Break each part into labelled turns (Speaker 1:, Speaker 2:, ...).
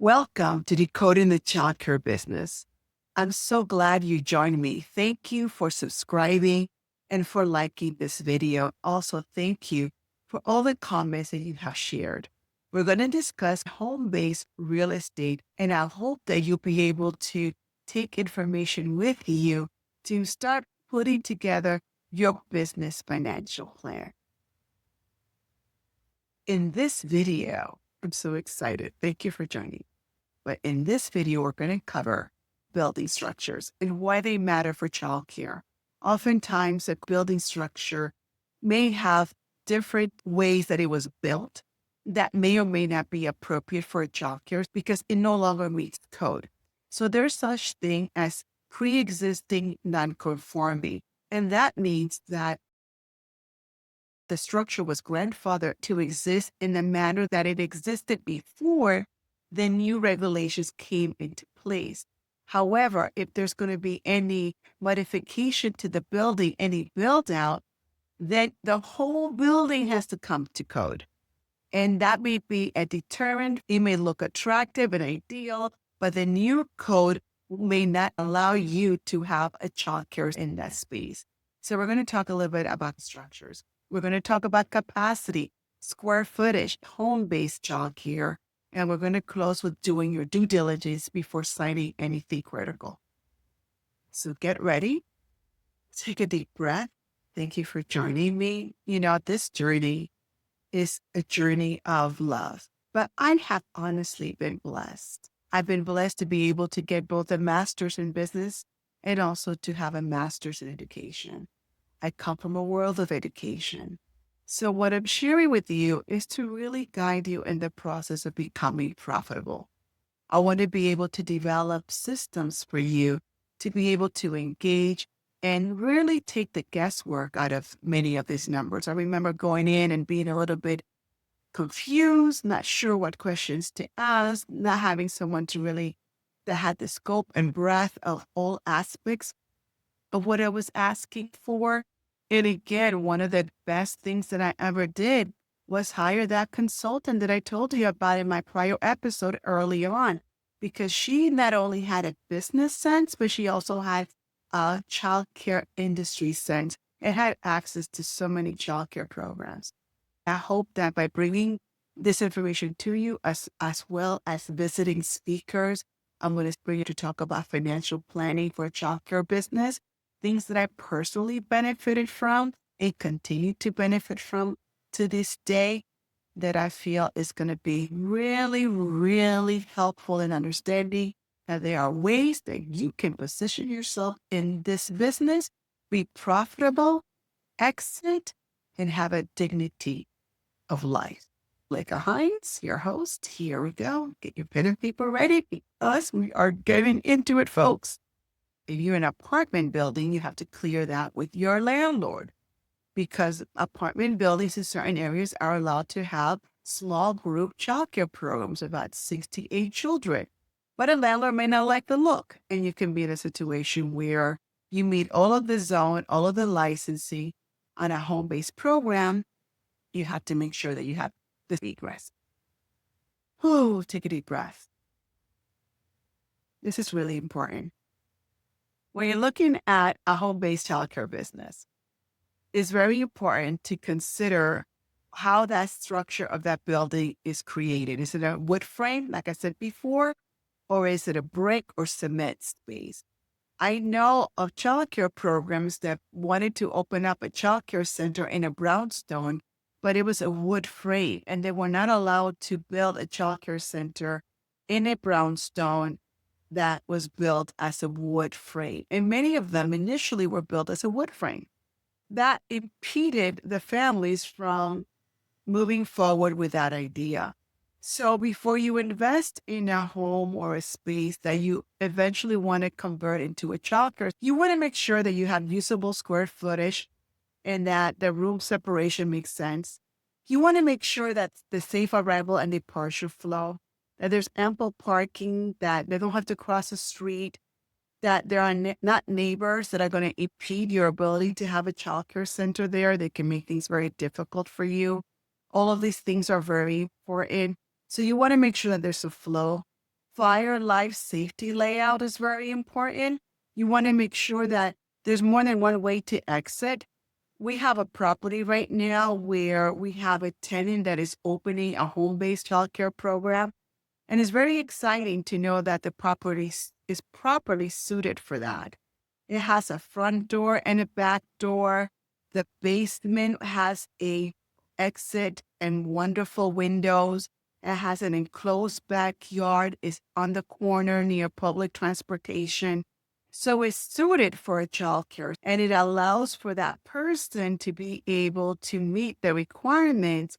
Speaker 1: Welcome to Decoding the Childcare Business. I'm so glad you joined me. Thank you for subscribing and for liking this video. Also, thank you for all the comments that you have shared. We're going to discuss home-based real estate, and I hope that you'll be able to take information with you to start putting together your business financial plan. In this video, I'm so excited. Thank you for joining. But in this video, we're going to cover building structures and why they matter for childcare. Oftentimes, a building structure may have different ways that it was built that may or may not be appropriate for childcare because it no longer meets code. So there's such thing as pre-existing non-conforming. And that means that the structure was grandfathered to exist in the manner that it existed before the new regulations came into place. However, if there's going to be any modification to the building, any build out, then the whole building has to come to code. And that may be a deterrent. It may look attractive and ideal, but the new code may not allow you to have a childcare in that space. So we're going to talk a little bit about structures. We're going to talk about capacity, square footage, home-based childcare, and we're going to close with doing your due diligence before signing anything critical. So get ready, take a deep breath. Thank you for joining me. You know, this journey is a journey of love, but I have honestly been blessed. I've been blessed to be able to get both a master's in business and also to have a master's in education. I come from a world of education. So what I'm sharing with you is to really guide you in the process of becoming profitable. I want to be able to develop systems for you to be able to engage and really take the guesswork out of many of these numbers. I remember going in and being a little bit confused, not sure what questions to ask, not having someone that had the scope and breadth of all aspects of what I was asking for. And again, one of the best things that I ever did was hire that consultant that I told you about in my prior episode early on, because she not only had a business sense, but she also had a childcare industry sense and had access to so many childcare programs. I hope that by bringing this information to you, as well as visiting speakers, I'm going to bring you to talk about financial planning for a childcare business, things that I personally benefited from and continue to benefit from to this day that I feel is going to be really, really helpful in understanding that there are ways that you can position yourself in this business, be profitable, exit, and have a dignity of life. Leka Hines, your host. Here we go. Get your pen and paper ready because we are getting into it, folks. If you're in an apartment building, you have to clear that with your landlord because apartment buildings in certain areas are allowed to have small group childcare programs, about 68 children. But a landlord may not like the look, and you can be in a situation where you meet all of the zone, all of the licensing on a home-based program. You have to make sure that you have the egress. Oh, take a deep breath. This is really important. When you're looking at a home-based childcare business, it's very important to consider how that structure of that building is created. Is it a wood frame, like I said before, or is it a brick or cement space? I know of childcare programs that wanted to open up a childcare center in a brownstone, but it was a wood frame, and they were not allowed to build a childcare center in a brownstone that was built as a wood frame. And many of them initially were built as a wood frame. That impeded the families from moving forward with that idea. So before you invest in a home or a space that you eventually want to convert into a childcare, you want to make sure that you have usable square footage and that the room separation makes sense. You want to make sure that the safe arrival and departure flow, that there's ample parking, that they don't have to cross the street, that there are not neighbors that are going to impede your ability to have a childcare center there. They can make things very difficult for you. All of these things are very important. So you want to make sure that there's a flow fire life safety layout is very important. You want to make sure that there's more than one way to exit. We have a property right now where we have a tenant that is opening a home-based childcare program. And it's very exciting to know that the property is properly suited for that. It has a front door and a back door. The basement has a exit and wonderful windows. It has an enclosed backyard. It's on the corner near public transportation. So it's suited for a childcare, and it allows for that person to be able to meet the requirements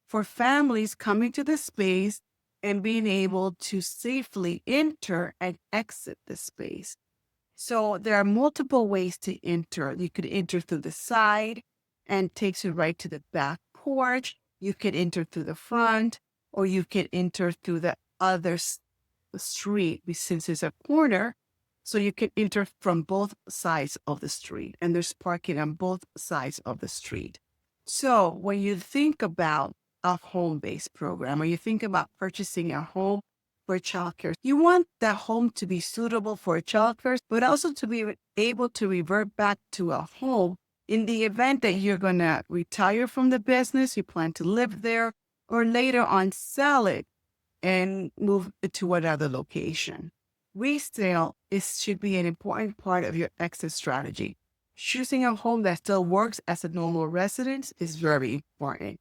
Speaker 1: for families coming to the space and being able to safely enter and exit the space. So there are multiple ways to enter. You could enter through the side and takes you right to the back porch. You could enter through the front, or you could enter through the other street since it's a corner. So you can enter from both sides of the street, and there's parking on both sides of the street. So when you think about a home-based program, or you think about purchasing a home for childcare, you want that home to be suitable for childcare, but also to be able to revert back to a home in the event that you're going to retire from the business, you plan to live there, or later on sell it and move it to another location. Resale should be an important part of your exit strategy. Choosing a home that still works as a normal residence is very important.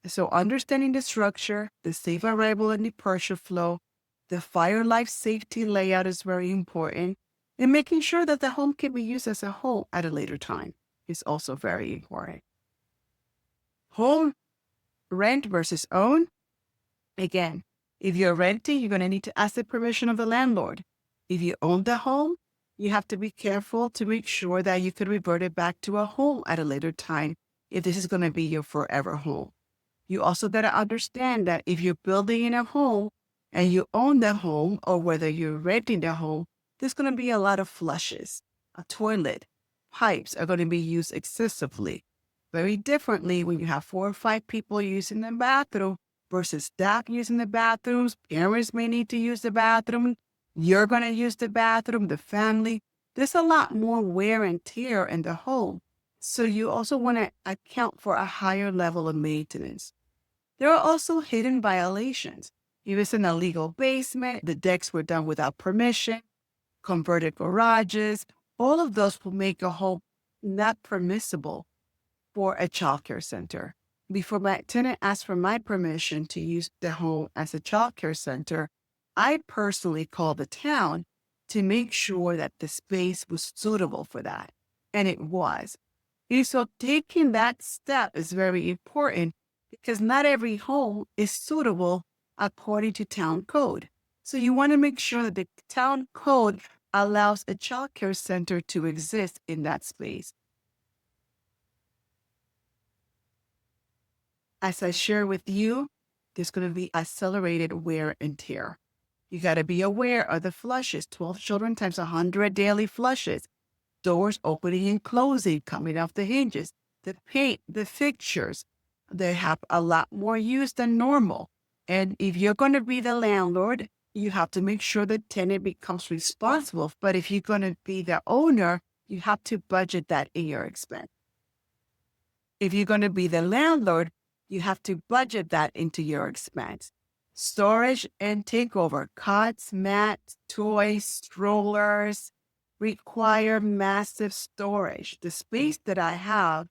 Speaker 1: So understanding the structure, the safe arrival and departure flow, the fire life safety layout is very important, and making sure that the home can be used as a home at a later time is also very important. Home rent versus own. Again, if you're renting, you're going to need to ask the permission of the landlord. If you own the home, you have to be careful to make sure that you could revert it back to a home at a later time if this is going to be your forever home. You also got to understand that if you're building in a home and you own the home, or whether you're renting the home, there's going to be a lot of flushes. A toilet, pipes are going to be used excessively. Very differently when you have 4 or 5 people using the bathroom versus staff using the bathrooms. Parents may need to use the bathroom. You're going to use the bathroom, the family. There's a lot more wear and tear in the home. So you also want to account for a higher level of maintenance. There are also hidden violations. If it's an illegal basement, the decks were done without permission, converted garages, all of those will make a home not permissible for a childcare center. Before my tenant asked for my permission to use the home as a childcare center, I personally called the town to make sure that the space was suitable for that. And it was. And so taking that step is very important because not every home is suitable according to town code. So you want to make sure that the town code allows a childcare center to exist in that space. As I share with you, there's going to be accelerated wear and tear. You got to be aware of the flushes, 12 children times 100 daily flushes, doors opening and closing, coming off the hinges, the paint, the fixtures. They have a lot more use than normal. And if you're going to be the landlord, you have to make sure the tenant becomes responsible. But if you're going to be the owner, you have to budget that in your expense. If you're going to be the landlord, you have to budget that into your expense. Storage and takeover, cots, mats, toys, strollers require massive storage. The space that I have,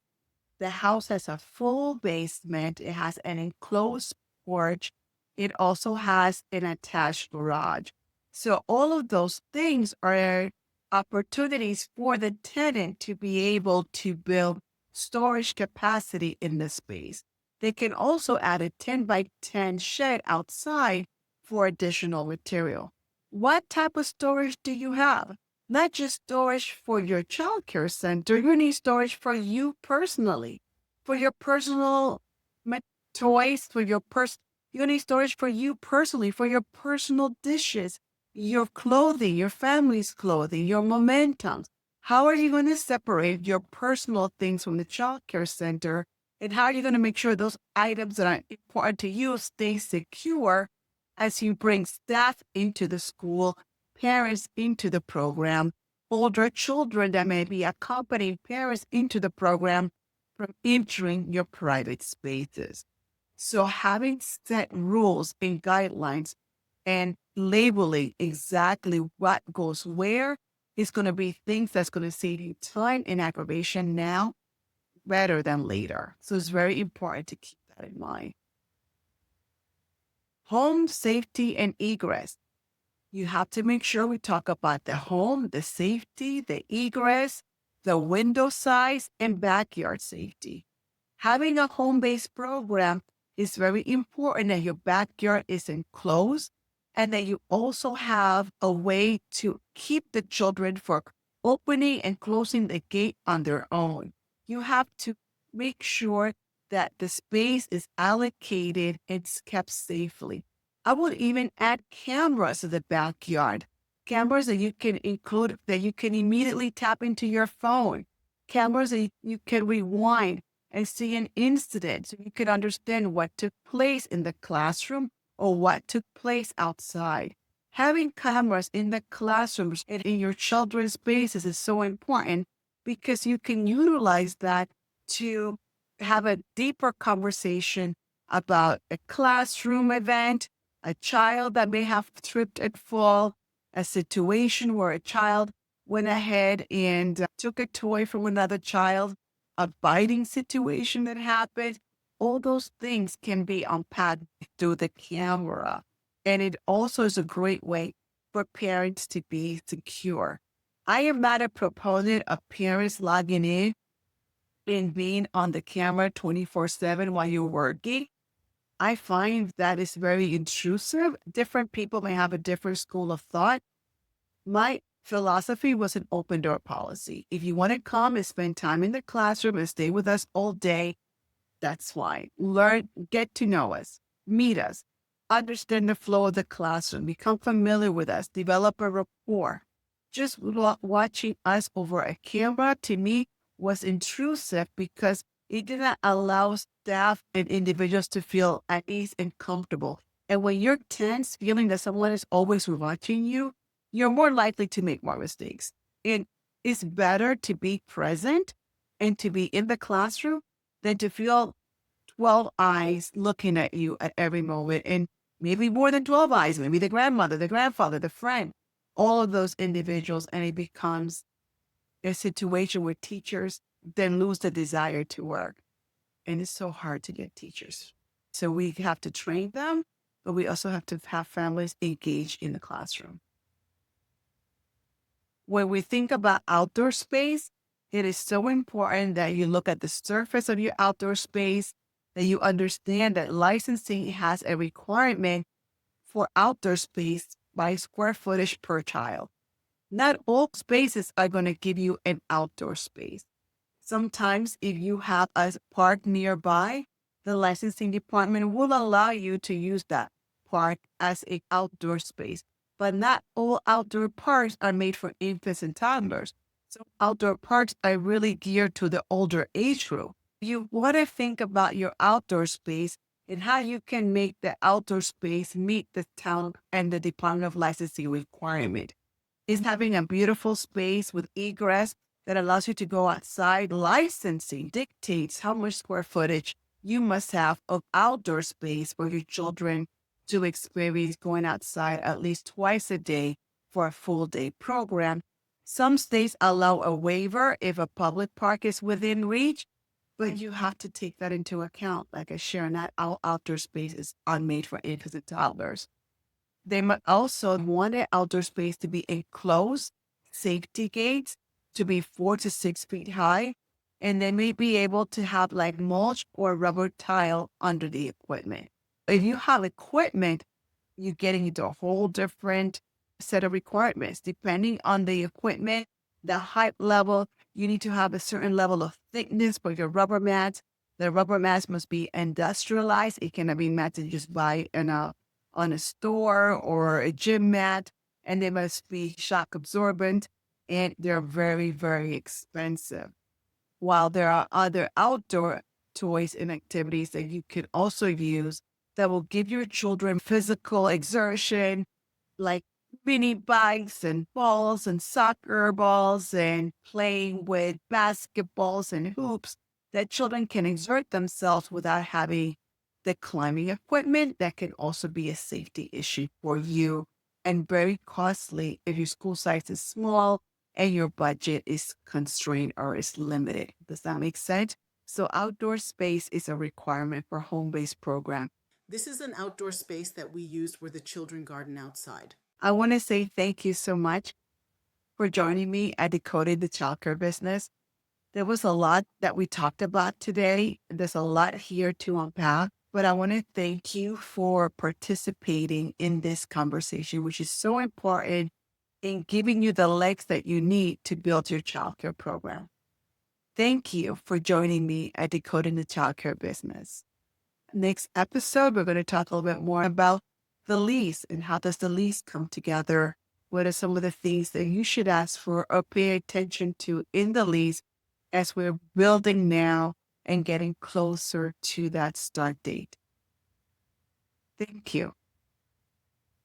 Speaker 1: the house has a full basement. It has an enclosed porch. It also has an attached garage. So all of those things are opportunities for the tenant to be able to build storage capacity in the space. They can also add a 10 by 10 shed outside for additional material. What type of storage do you have? Not just storage for your childcare center, you need storage for you personally, for your personal toys, you need storage for you personally, for your personal dishes, your clothing, your family's clothing, your mementos. How are you going to separate your personal things from the childcare center? And how are you going to make sure those items that are important to you stay secure as you bring staff into the school, parents into the program, older children that may be accompanying parents into the program from entering your private spaces. So having set rules and guidelines and labeling exactly what goes where is going to be things that's going to save you time and aggravation now rather than later. So it's very important to keep that in mind. Home safety and egress. You have to make sure we talk about the home, the safety, the egress, the window size, and backyard safety. Having a home-based program is very important that your backyard is enclosed and that you also have a way to keep the children from opening and closing the gate on their own. You have to make sure that the space is allocated and kept safely. I would even add cameras to the backyard, cameras that you can include, that you can immediately tap into your phone, cameras that you can rewind and see an incident so you can understand what took place in the classroom or what took place outside. Having cameras in the classrooms and in your children's spaces is so important because you can utilize that to have a deeper conversation about a classroom event, a child that may have tripped and fall, a situation where a child went ahead and took a toy from another child, a biting situation that happened. All those things can be unpacked through the camera. And it also is a great way for parents to be secure. I am not a proponent of parents logging in and being on the camera 24/7 while you're working. I find that is very intrusive. Different people may have a different school of thought. My philosophy was an open door policy. If you want to come and spend time in the classroom and stay with us all day, that's fine. Learn, get to know us, meet us, understand the flow of the classroom, become familiar with us, develop a rapport. Just watching us over a camera to me was intrusive because it didn't allow staff and individuals to feel at ease and comfortable. And when you're tense, feeling that someone is always watching you, you're more likely to make more mistakes. And it's better to be present and to be in the classroom than to feel 12 eyes looking at you at every moment. And maybe more than 12 eyes, maybe the grandmother, the grandfather, the friend, all of those individuals. And it becomes a situation where teachers then lose the desire to work. And it's so hard to get teachers. So we have to train them, but we also have to have families engaged in the classroom. When we think about outdoor space, it is so important that you look at the surface of your outdoor space, that you understand that licensing has a requirement for outdoor space by square footage per child. Not all spaces are going to give you an outdoor space. Sometimes if you have a park nearby, the licensing department will allow you to use that park as an outdoor space. But not all outdoor parks are made for infants and toddlers. So outdoor parks are really geared to the older age group. You want to think about your outdoor space and how you can make the outdoor space meet the town and the Department of Licensing requirement. Is having a beautiful space with egress that allows you to go outside. Licensing dictates how much square footage you must have of outdoor space for your children to experience going outside at least twice a day for a full day program. Some states allow a waiver if a public park is within reach, but you have to take that into account. Like I share, not all outdoor spaces are made for infants and toddlers. They might also want the outdoor space to be enclosed, safety gates to be 4 to 6 feet high, and they may be able to have like mulch or rubber tile under the equipment. If you have equipment, you're getting into a whole different set of requirements. Depending on the equipment, the height level, you need to have a certain level of thickness for your rubber mats. The rubber mats must be industrialized. It cannot be mats that you just buy on a store or a gym mat, and they must be shock absorbent, and they're very, very expensive. While there are other outdoor toys and activities that you could also use that will give your children physical exertion, like mini bikes and balls and soccer balls and playing with basketballs and hoops, that children can exert themselves without having the climbing equipment. That can also be a safety issue for you and very costly if your school size is small and your budget is constrained or is limited. Does that make sense? So outdoor space is a requirement for home-based program.
Speaker 2: This is an outdoor space that we used where the children garden outside.
Speaker 1: I want to say thank you so much for joining me at Decoding the Childcare Business. There was a lot that we talked about today. There's a lot here to unpack, but I want to thank you for participating in this conversation, which is so important in giving you the legs that you need to build your childcare program. Thank you for joining me at Decoding the Childcare Business. Next episode, we're going to talk a little bit more about the lease and how does the lease come together? What are some of the things that you should ask for or pay attention to in the lease as we're building now and getting closer to that start date? Thank you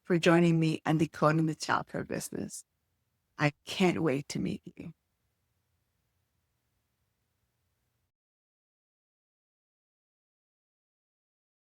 Speaker 1: for joining me on Decoding the Childcare Business. I can't wait to meet you.